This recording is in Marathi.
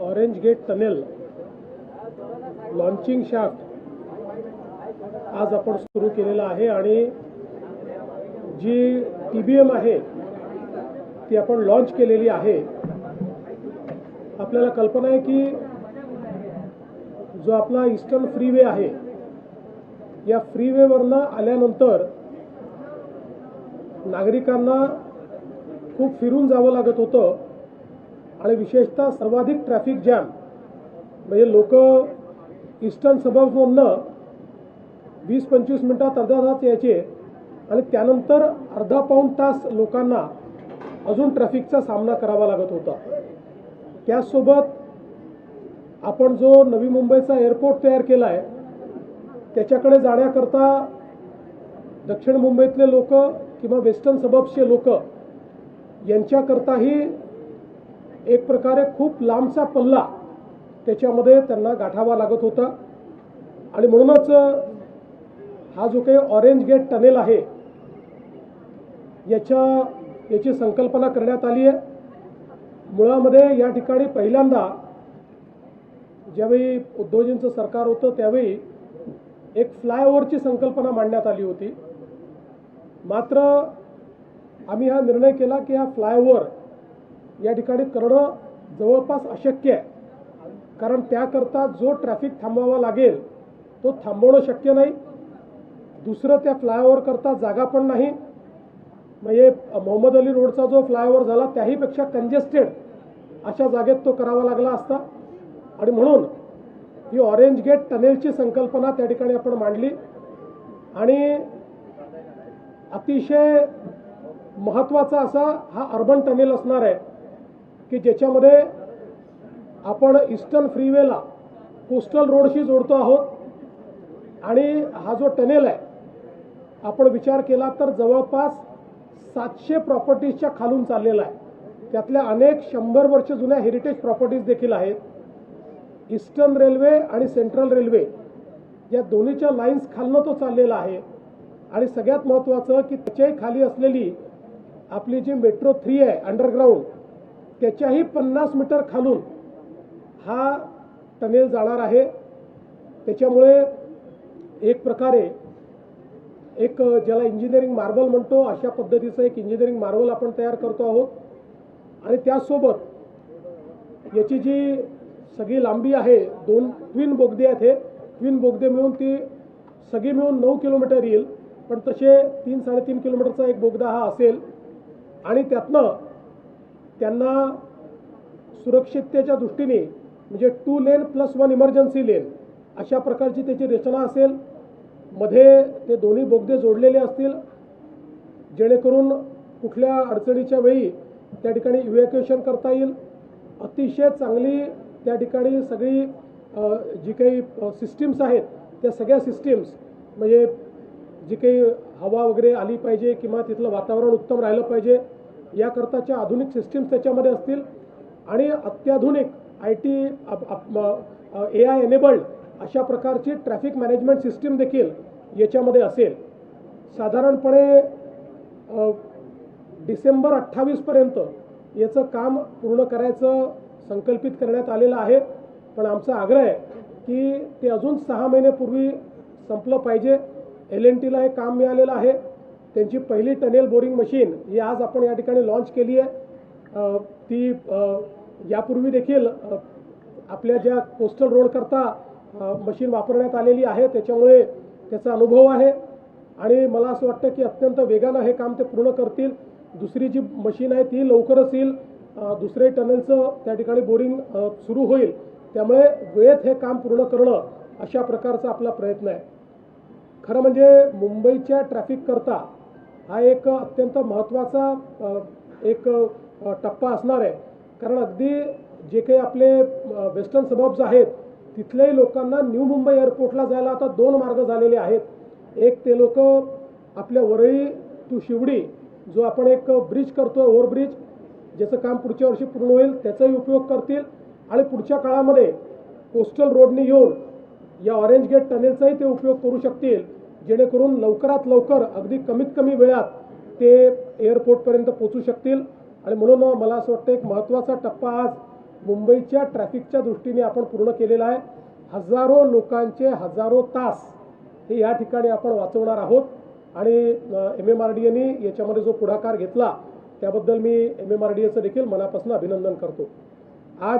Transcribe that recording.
Orange gate tunnel launching shaft आज आपण सुरू केलेला आहे आणि जी TBM आहे ती आपण लॉन्च केलेली आहे। आपल्याला कल्पना आहे की जो आपला ईस्टर्न फ्रीवे आहे या फ्रीवेवरनं आल्यानंतर नागरिकांना खूप फिरून जावं लागत होतं आणि विशेषतः सर्वाधिक ट्रॅफिक जॅम म्हणजे लोक ईस्टर्न सबर्ब्समधनं 20-25 मिनिटात अर्धा तास यायचे आणि त्यानंतर अर्धा पाऊण तास लोकांना अजून ट्रॅफिकचा सामना करावा लागत होता। त्यासोबत आपण जो नवी मुंबईचा एअरपोर्ट तयार केला आहे त्याच्याकडे जाण्याकरता दक्षिण मुंबईतले लोक किंवा वेस्टर्न सबर्ब्सचे लोक यांच्याकरताही एक प्रकारे खूप लांबचा पल्ला त्याच्यामध्ये त्यांना गाठावा लागत होता आणि म्हणूनच हा जो काही ऑरेंज गेट टनेल आहे याची संकल्पना करण्यात आली आहे। मुळामध्ये या ठिकाणी पहिल्यांदा ज्यावेळी उद्धवजींचं सरकार होतं त्यावेळी एक फ्लायओव्हरची संकल्पना मांडण्यात आली होती, मात्र आम्ही हा निर्णय केला की हा फ्लायओव्हर या ठिकाणी करणं जवळपास अशक्य आहे, कारण त्याकरता जो ट्रॅफिक थांबवावा लागेल तो थांबवणं शक्य नाही। दुसरं त्या फ्लायओव्हर करता जागा पण नाही, म्हणजे मोहम्मद अली रोडचा जो फ्लायओव्हर झाला त्याहीपेक्षा कंजेस्टेड अशा जागेत तो करावा लागला असता आणि म्हणून ही ऑरेंज गेट टनेलची संकल्पना त्या ठिकाणी आपण मांडली आणि अतिशय महत्त्वाचा असा हा अर्बन टनेल असणार आहे की ज्याच्यामध्ये आपण ईस्टर्न फ्रीवेला कोस्टल रोडशी जोडतो आहोत आणि हा जो टनेल आहे आपण विचार केला तर जवळपास 700 प्रॉपर्टीजच्या खालून चाललेला आहे। त्यातल्या अनेक 100 वर्ष जुन्या हेरिटेज प्रॉपर्टीज देखील आहेत। ईस्टर्न रेल्वे आणि सेंट्रल रेल्वे या दोन्हीच्या लाईन्स खालनं तो चाललेला आहे आणि सगळ्यात महत्त्वाचं की त्याच्याही खाली असलेली आपली जी मेट्रो 3 आहे अंडरग्राऊंड त्याच्याही 50 मीटर खालून हा टनेल जाणार आहे। त्याच्यामुळे एक प्रकारे एक ज्याला इंजिनिअरिंग मार्वल म्हणतो अशा पद्धतीचं एक इंजिनिअरिंग मार्वल आपण तयार करतो आहोत आणि त्यासोबत याची जी सगळी लांबी आहे 2 ट्विन बोगदे आहेत। हे ट्विन बोगदे मिळून ती सगळी मिळून 9 किलोमीटर येईल, पण तसे 3-3.5 किलोमीटरचा एक बोगदा हा असेल आणि त्यातनं त्यांना सुरक्षिततेच्या दृष्टीने म्हणजे 2 लेन + 1 इमर्जन्सी लेन अशा प्रकारची त्याची रचना असेल। मध्ये ते दोन्ही बोगदे जोडलेले असतील जेणेकरून कुठल्या अडचणीच्या वेळी त्या ठिकाणी इव्हॅक्युएशन करता येईल। अतिशय चांगली त्या ठिकाणी सगळी जी काही सिस्टीम्स आहेत त्या सगळ्या सिस्टीम्स म्हणजे जी काही हवा वगैरे आली पाहिजे किंवा तिथलं वातावरण उत्तम राहिलं पाहिजे याकरताच्या आधुनिक सिस्टीम्स त्याच्यामध्ये असतील आणि अत्याधुनिक IT AI एनेबल्ड अशा प्रकारची ट्रॅफिक मॅनेजमेंट सिस्टीम देखील याच्यामध्ये असेल। साधारणपणे डिसेंबर 28 पर्यंत याचं काम पूर्ण करायचं संकल्पित करण्यात आलेलं आहे, पण आमचा आग्रह आहे की ते अजून 6 महिन्यापूर्वी संपलं पाहिजे। L&Tला हे काम मिळालेलं आहे, त्यांची पहिली टनेल बोरिंग मशीन ही आज आपण या ठिकाणी लॉन्च केली आहे। ती यापूर्वी देखील आपल्या ज्या कोस्टल रोड करता मशीन वापरण्यात आलेली आहे त्याच्यामुळे त्याचा अनुभव आहे आणि मला असं वाटतं की अत्यंत वेगानं हे काम ते पूर्ण करतील। दुसरी जी मशीन आहे ती लवकरच येईल, दुसरे टनेलचं त्या ठिकाणी बोरिंग सुरू होईल, त्यामुळे वेळेत हे काम पूर्ण करणं अशा प्रकारचा आपला प्रयत्न आहे। खरं म्हणजे मुंबईच्या ट्रॅफिक करता हा एक अत्यंत महत्त्वाचा एक टप्पा असणार आहे, कारण अगदी जे काही आपले वेस्टर्न सबर्ब्स आहेत तिथल्याही लोकांना न्यू मुंबई एअरपोर्टला जायला आता 2 मार्ग झालेले आहेत। एक ते लोक आपल्या वरळी टू शिवडी जो आपण एक ब्रिज करतो ओव्हरब्रिज ज्याचं काम पुढच्या वर्षी पूर्ण होईल त्याचाही उपयोग करतील आणि पुढच्या काळामध्ये कोस्टल रोडने येऊन या ऑरेंज गेट टनेलचाही ते उपयोग करू शकतील, जेणेकरून लवकरात लवकर अगदी कमीत कमी वेळात ते एअरपोर्टपर्यंत पोहोचू शकतील। आणि म्हणून मला असं वाटतं एक महत्त्वाचा टप्पा आज मुंबईच्या ट्रॅफिकच्या दृष्टीने आपण पूर्ण केलेला आहे। हजारो लोकांचे हजारो तास हे या ठिकाणी आपण वाचवणार आहोत आणि MMRDAने याच्यामध्ये जो पुढाकार घेतला त्याबद्दल मी MMRDAचं देखील मनापासून अभिनंदन करतो। आज